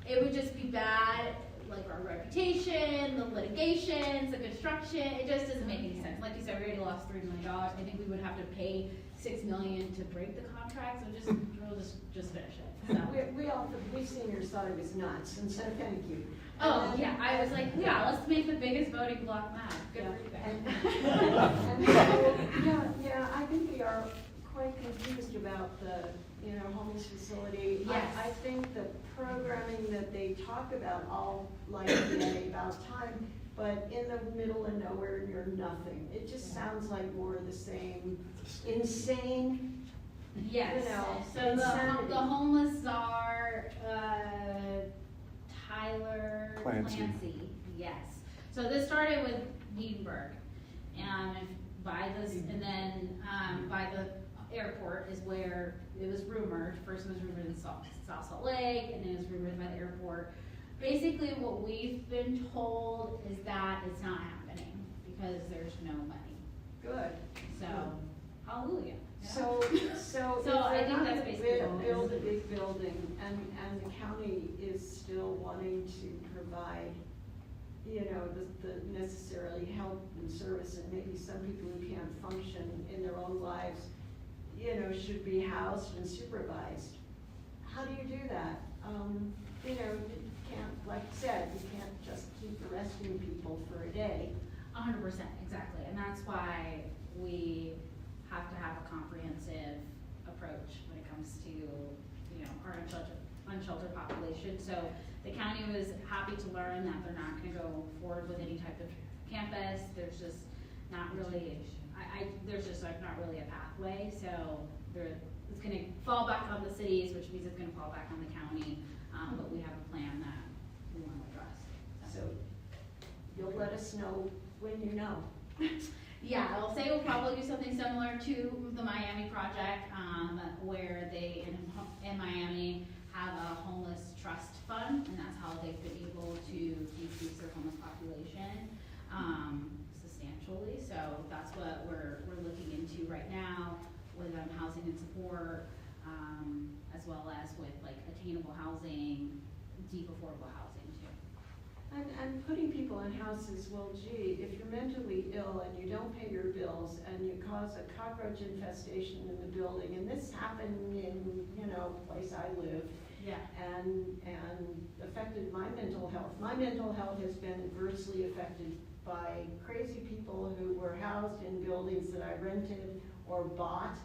it would just be bad, like our reputation, the litigations, the construction. It just doesn't make any sense. Like you said, we already lost $3 million. I think we would have to pay $6 million to break the contract. So we'll just finish it. So. We seniors thought it was nuts, and so thank you. Oh, yeah, I was like, let's make the biggest voting block mad. Good for you guys. I think we are quite confused about the, homeless facility. Yes. I think the programming that they talk about all like today about time, but in the middle of nowhere near nothing. It just sounds like more of the same insane. Yes. So insanity. the homeless czar, Tyler Clancy. Yes. So this started with Wiedenberg, and by the airport is where it was rumored. First it was rumored in South Salt Lake, and then it was rumored by the airport. Basically, what we've been told is that it's not happening because there's no money. Good. So, hallelujah. So I think that's basically what it is. build a big building, and the county is still wanting to provide, the necessarily help and service, and maybe some people who can't function in their own lives, should be housed and supervised. How do you do that? You can't, like I said, you can't just keep arresting people for a day. 100%, exactly, and that's why we have to have a comprehensive approach when it comes to, our unsheltered population. So the county was happy to learn that they're not gonna go forward with any type of campus. There's just not really, there's just like not really a pathway. So it's gonna fall back on the cities, which means it's gonna fall back on the county. But we have a plan that we wanna address. So you'll let us know when you know. Yeah, I'll say we'll probably do something similar to the Miami project, where they, in Miami, have a homeless trust fund, and that's how they've been able to decrease their homeless attainable housing, deep affordable housing too. And putting people in houses, well, gee, if you're mentally ill and you don't pay your bills and you cause a cockroach infestation in the building, and this happened in, place I lived, Yeah. and affected my mental health. My mental health has been adversely affected by crazy people who were housed in buildings that I rented or bought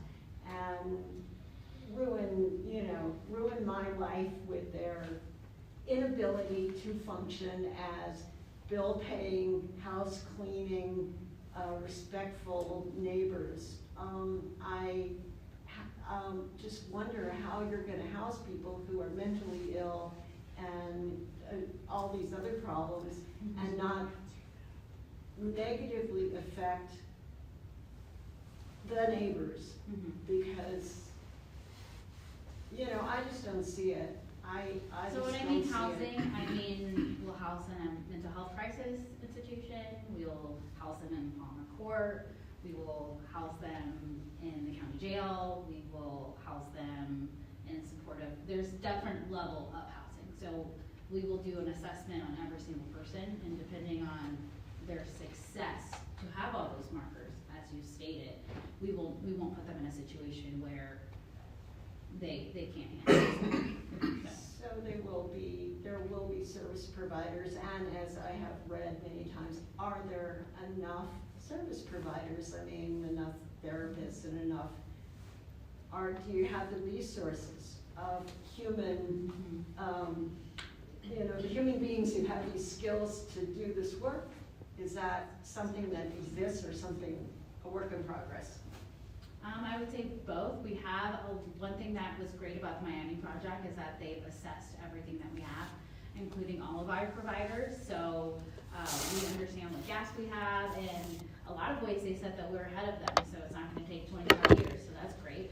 and ruin my life with their inability to function as bill-paying, house-cleaning, respectful neighbors. I just wonder how you're gonna house people who are mentally ill and all these other problems and not negatively affect the neighbors, because, I just don't see it. I So just when I don't mean see it. housing, I mean, we'll house in a mental health crisis institution, we'll house them in Palmer Court, we will house them in the county jail, we will house them in supportive, there's different level of housing. So we will do an assessment on every single person, and depending on their success to have all those markers, as you stated, we won't put them in a situation where they can't handle it. So there will be service providers, and as I have read many times, are there enough service providers? I mean, enough therapists and enough, do you have the resources of human, the human beings who have these skills to do this work? Is that something that exists or a work in progress? I would say both. We have, one thing that was great about the Miami project is that they've assessed everything that we have, including all of our providers. So we understand what gaps we have, and a lot of ways they said that we're ahead of them, so it's not gonna take 25 years, so that's great.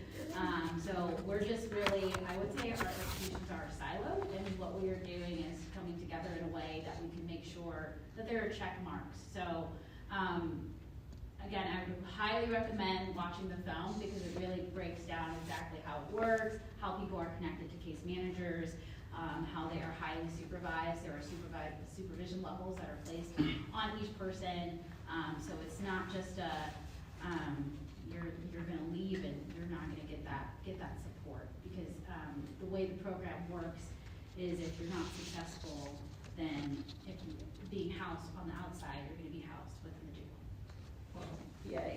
So we're just really, I would say our institutions are siloed, and what we are doing is coming together in a way that we can make sure that there are check marks. So again, I would highly recommend watching the film because it really breaks down exactly how it works, how people are connected to case managers, how they are highly supervised. There are supervision levels that are placed on each person. So it's not just you're going to leave and you're not going to get that support, because the way the program works is if you're not successful, then if you being housed on the outside, you're going to be housed within the jail. Yay.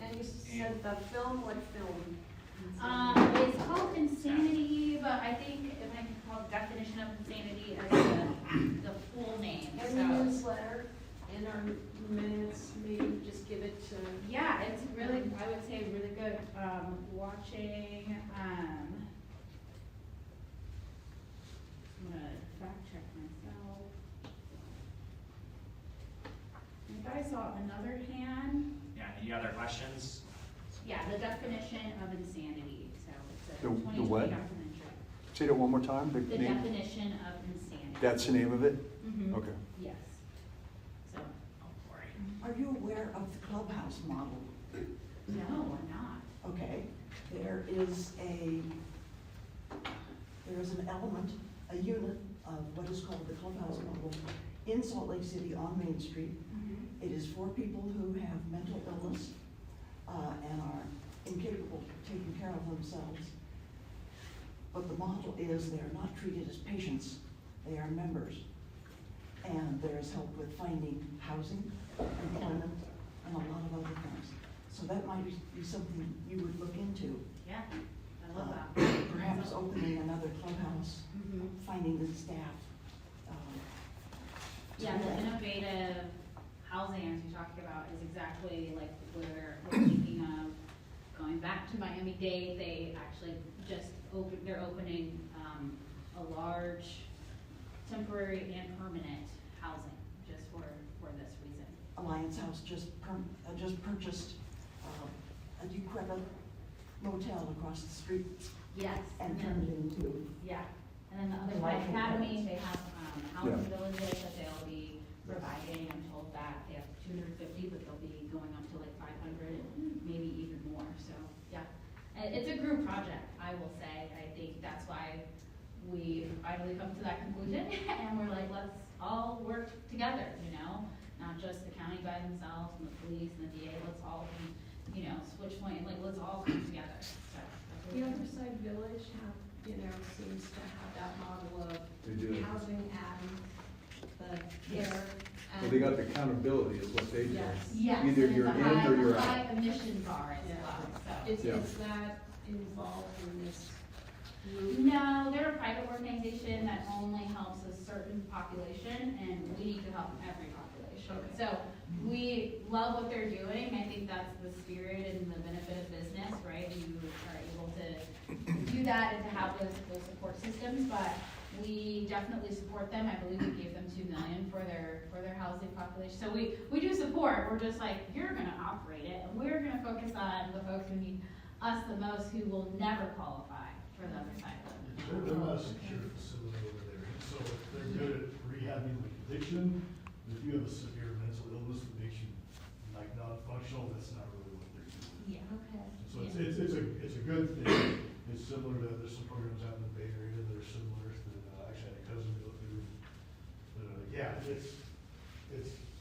And you said the film, what film? It's called Insanity, but I think it might be called Definition of Insanity as the full name. And the newsletter in our minutes, maybe just give it to. Yeah, it's really, I would say really good. Watching, I'm gonna fact check myself. If I saw another hand. Yeah, any other questions? Yeah, the definition of insanity, so it's a The 2020 what? documentary. Say that one more time, The the name? definition of insanity. That's the name of it? Mhm. Okay. Yes. So, Are you aware of the clubhouse model? no, I'm not. Okay, there is an element, a unit of what is called the clubhouse model in Salt Lake City on Main Street. It is for people who have mental illness and are incapable of taking care of themselves. But the model is they're not treated as patients, they are members. And there's help with finding housing, employment, and a lot of other things. So that might be something you would look into. Yeah, I love that. Perhaps opening another clubhouse, finding the staff. Yeah, the innovative housing, as you talked about, is exactly like where we're thinking of going back to Miami-Dade. They actually they're opening a large temporary and permanent housing just for this reason. Alliance House just purchased a decrepit motel across the street. Yes. And turned it into. Yeah, and then the other side, Academy, they have housing villages that they'll be providing. I'm told that they have 250, but they'll be going up to like 500, maybe even more. So yeah, and it's a group project, I will say. I think that's why we finally come to that conclusion, and we're like, let's all work together, you know? Not just the county by themselves, and the police, and the DA, let's all, be, you know, switch point, like, let's all come together, so. that's what The we're other doing. side village seems to have that model They do. of housing and the care. Well, they got the accountability is what they do. Yes. Yes, Either and you're it's a in or you're high out. emissions are as Yeah. well, so. Is Yeah. that involved in this group? No, they're a private organization that only helps a certain population, and we need to help every population. Okay. So we love what they're doing. I think that's the spirit and the benefit of business, right? You are able to do that and to have those support systems, but we definitely support them. I believe we gave them $2 million for their housing population. So we do support. We're just like, you're gonna operate it, and we're gonna focus on the folks who need us the most, who will never qualify for the other side of it. They're not a secure facility over there, so they're good at rehabbing like addiction, but if you have a severe mental illness that makes you like non-functional, that's not really what they're doing. Yeah. Okay. So it's a good thing, it's similar to, there's some programs out in the Bay Area that are similar, that actually had a cousin go through. Yeah, it's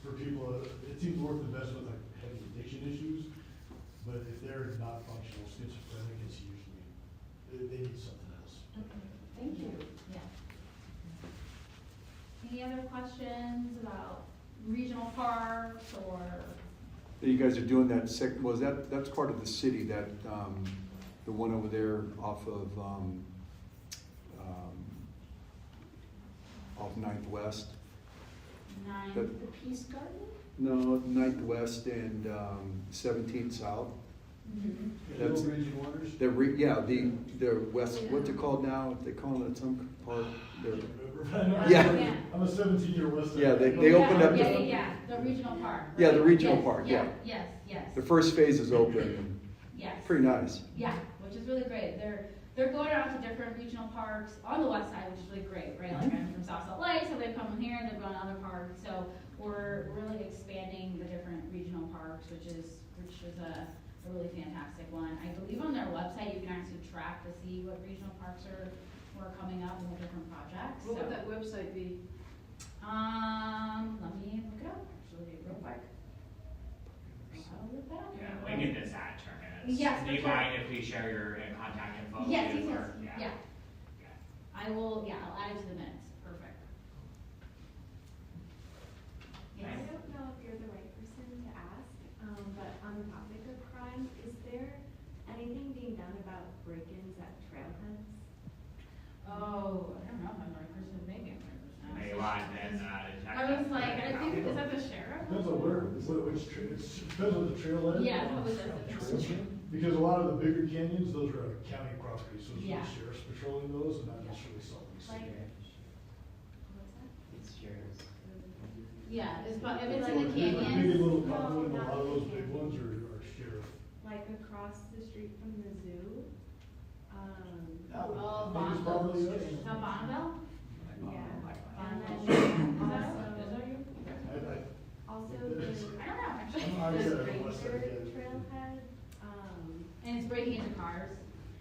for people, it seems worth the investment, like heavy addiction issues, but if they're not functional schizophrenic, it's usually, they need something else. Okay. Thank you. Yeah. Any other questions about regional parks or? You guys are doing that that's part of the city, that, the one over there off of, off 9th West. Nine, That- the Peace Garden? No, 9th West and, 17th South. Mm-hmm. That's- Little Raging Waters? The west, what's it called now? They call it some part, Yeah. I'm a 17-year West. Yeah, they opened up the- Yeah, the regional park. Yeah, the right? regional Yes, park, yeah. Yes, yes. The first phase is open, Yes. pretty nice. Yeah, which is really great. They're going out to different regional parks on the west side, which is really great, right? Like I'm from South Salt Lake, so they've come here and they've gone to other parks. So we're really expanding the different regional parks, which is a really fantastic one. I believe on their website you can actually track to see what regional parks are coming up and what different projects. What would So, that website be? let me look it up actually real quick. I'll look that up. Yeah, we can just add terminus. Yes, Do you for sure. mind if we share your contact info? Yes, too, yes, or- yes, yeah. I'll add it to the minutes, perfect. I Yes. don't know if you're the right person to ask, but on the topic of crime, is there anything being done about break-ins at trailheads? Oh, I don't know if I'm the right person, maybe I'm the right person. Maybe Rod and, I was like, I think, is that the sheriff? Depends on where, which trail, it depends on the trail head. Yeah, what was it? Because a lot of the bigger canyons, those are county properties, so it's Yeah. the sheriff's patrolling those and not necessarily Salt Lake Like, City. what's that? It's yours. Yeah, if it's in the Like big canyons. little No, conduit, a not lot of the those big canyon. ones are sheriff. Like across the street from the zoo? Oh, I think it's Bonneville. probably us. Is that Bonneville? Yeah. And Bonneville. then Is that also, you? also I don't know, actually. I the said it Ranger was like, yeah. trailhead, And it's breaking into cars.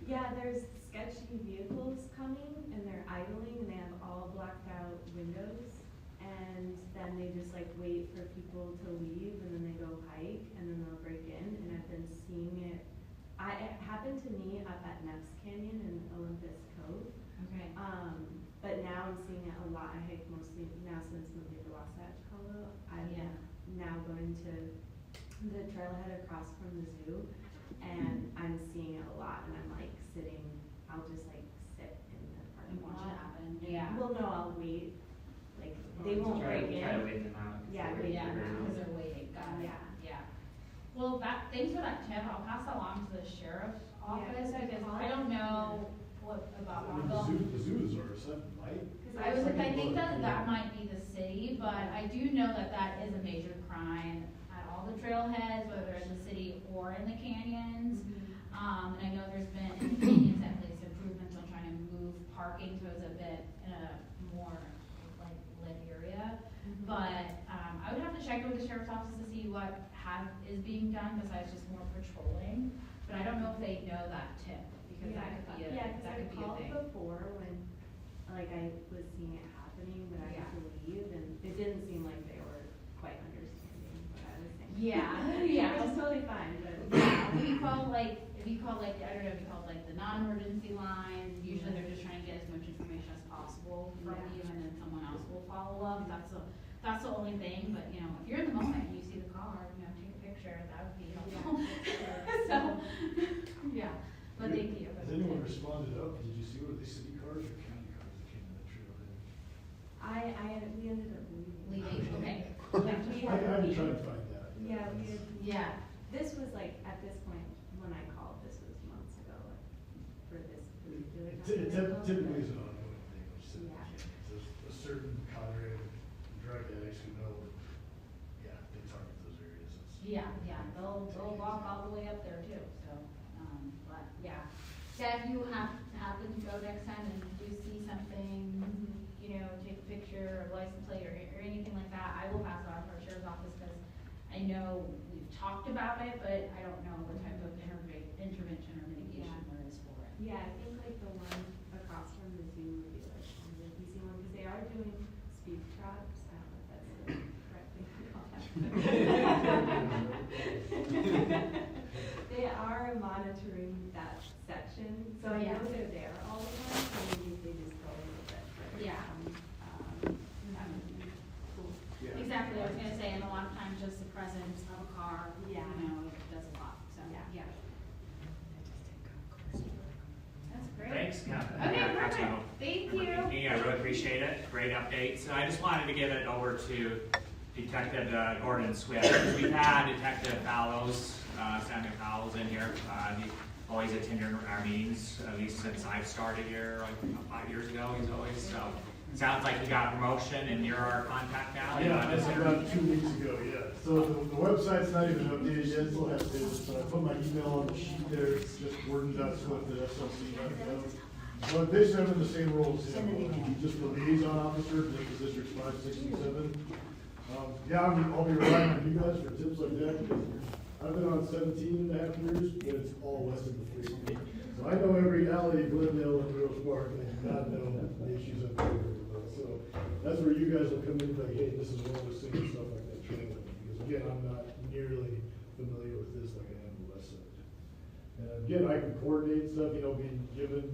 yeah, there's sketchy vehicles coming and they're idling and they have all blacked out windows. And then they just like wait for people to leave and then they go hike and then they'll break in. And I've been seeing it, it happened to me up at Neps Canyon in Olympus Cove. Okay. But now I'm seeing it a lot. I hike mostly now since moving to Wasatch, Colorado. I'm Yeah. now going to the trailhead across from the zoo, and I'm seeing it a lot. And I'm like sitting. I'll just like sit in the And parking watch lot. it happen, And- yeah. Well, no, I'll wait. Like they won't break in. Try to wait them out. Yeah, wait Yeah, them out. because they're waiting, got it, Yeah. yeah. Well, thanks for that tip, I'll pass that along to the sheriff's office, Yeah, because call I it. don't know what about I mean, Bonneville. the zoo is ours, that might. I think that might be the city, but I do know that is a major crime at all the trailheads, whether they're in the city or in the canyons. And I know there's been, in the canyons at least, improvements on trying to move parking so it's a bit in a more like lit area. But, I would have to check with the sheriff's office to see what is being done besides just more patrolling. But I don't know if they know that tip, because that could be a Yeah, because that I could be a called thing. before when like I was seeing it happening, but I had to leave, and it didn't seem like they were quite understanding what I was saying. Yeah. It was totally fine, but. Yeah, if you call like, I don't know if you call like the non-emergency line, usually they're just trying to get as much information as possible from Yeah. you, and then someone else will follow up, that's the only thing, but, you know, if you're in the moment and you see the car, you know, take a picture, that would be helpful. So, yeah, but thank you. Has anyone responded up? Did you see were they city cars or county cars that came in that trail? We ended up leaving. Leaving, okay. Yeah, we had I've been to trying leave. to find that. Yeah, we had. Yeah. This was like, at this point, when I called, this was months ago, like, for this particular. It company I called, typically but- is an ongoing thing, which is, Yeah. there's a certain cadre of drug addicts who know, yeah, they target those areas. Yeah, they'll walk all the way up there too, so, but, yeah. Yeah, if you happen to go next time and do see something, you know, take a picture or license plate or anything like that, I will pass it on to our sheriff's office, because I know we've talked about it, but I don't know what type of intervention or mitigation there is for it. Yeah, I think like the one across from the zoo would be like the easy one, because they are doing speed traps. I don't know if that's the correct thing to call that. They are monitoring that section, so I know they're there all the time, so maybe they just go a little bit further. Yeah. That would be cool. Exactly, I was gonna say, and a lot of times just the presence of a car, you Yeah. know, it does a lot, so, Yeah. yeah. That's great. Thanks, yeah. Okay, Yeah, perfect. absolutely. Thank you. Yeah, I really appreciate it. Great update. So I just wanted to give it over to Detective Gordon Swift. We've had Detective Fallows, Samuel Fallows in here. He always attended our meetings, at least since I've started here, like 5 years ago. He's always, so. Sounds like you got a promotion and you're our contact now. You Yeah, want to that's just- about 2 weeks ago, yeah. So the website's not even updated yet, still has to, so I put my email on the sheet there, it's just gordon.swift@slc.gov. So basically I'm in the same role as him, just the liaison officer, just for District 567. Yeah, I'll be relying on you guys for tips like that, because I've been on 17 and a half years, but it's all west of the freeway. So I know every alley, Glendale, and Rose Park, and I do not know the issues I'm dealing with. So that's where you guys will come in, like, hey, this is one of those things, and stuff like that, training. Because again, I'm not nearly familiar with this like I am the west side. And again, I can coordinate stuff, you know, being given,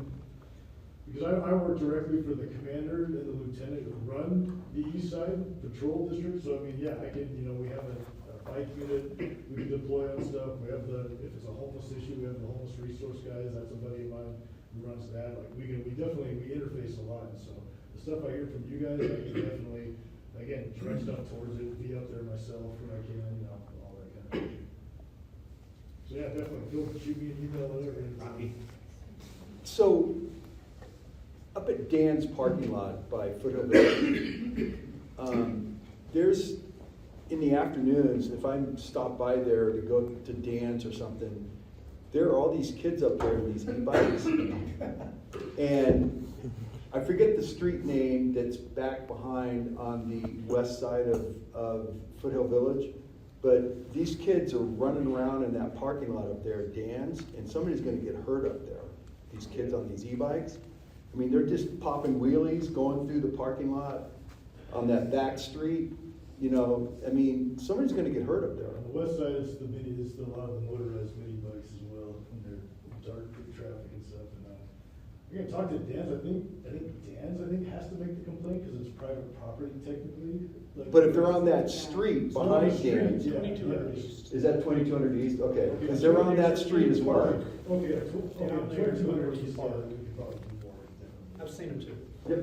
because I work directly for the commander and the lieutenant who run the east side patrol district. So I mean, yeah, I can, you know, we have a bike unit, we can deploy on stuff. We have if it's a homeless issue, we have the homeless resource guys, that's a buddy of mine who runs that. Like we interface a lot, and so the stuff I hear from you guys, I can definitely, again, direct stuff towards it, be up there myself when I can, you know, all that kind of thing. So yeah, definitely, shoot me an email, whatever. Rocky. So, up at Dan's parking lot by Foothill Village, there's, in the afternoons, if I stop by there to go to Dan's or something, there are all these kids up there in these e-bikes. And I forget the street name that's back behind on the west side of Foothill Village, but these kids are running around in that parking lot up there at Dan's, and somebody's gonna get hurt up there. These kids on these e-bikes. I mean, they're just popping wheelies, going through the parking lot on that back street. You know, I mean, somebody's gonna get hurt up there. On the west side, it's a lot of the motorized mini bikes as well, and they're dark through traffic and stuff. And we're gonna talk to Dan's. I think Dan's has to make the complaint because it's private property technically. Like, But if they're on that street it's on the behind street, Dan's, yeah, 2200 yeah. East. is that 2200 East? Okay, because they're on that street as well. Okay, Down there, 2200 it's East, far. yeah, we could probably do more. definitely. I've seen them too. Yep.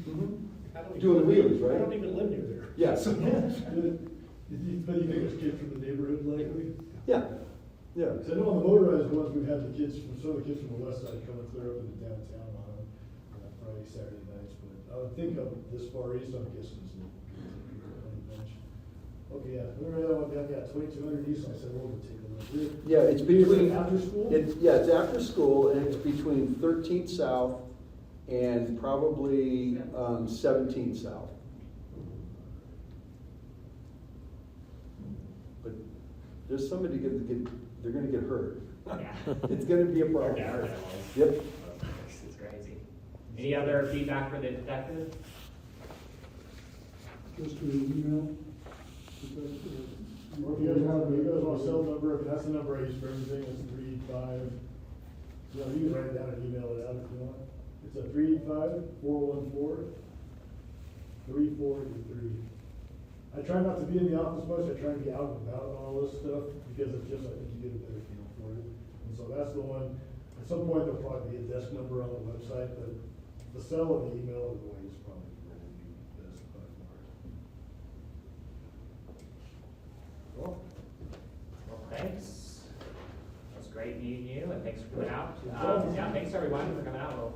Mhm. I don't even- Doing the wheelies, right? I don't even live near there. Yeah. But you think there's kids from the neighborhood likely? Yeah, yeah. So I know on the motorized ones, we've had some of the kids from the west side coming clear up into downtown on them, Friday, Saturday nights, but I would think of this far east, I'm guessing it's on the bench. Okay, yeah, remember that one, yeah, 2200 east, I said, well, we'll take a look. Yeah, it's Is between, it after school? it's after school, and it's between 13th South and probably 17th South. But there's somebody they're gonna get hurt. Yeah. It's gonna be a problem. Daredevils. Yep. It's crazy. Any other feedback for the detective? Just an email. Or if you guys want a cell number, that's the number I use for everything, it's 385. You know, you can write it down and email it out if you want. It's a 385-414-3483. I try not to be in the office much, I try to be out and about and all this stuff, because it's just, I think you get a better feel for it. And so that's the one, at some point there'll probably be a desk number on the website, but the cell and the email are the ways probably going to be best by far. Cool. Well, thanks. It was great meeting you, and thanks for coming out. Yeah, thanks everyone for coming out. We'll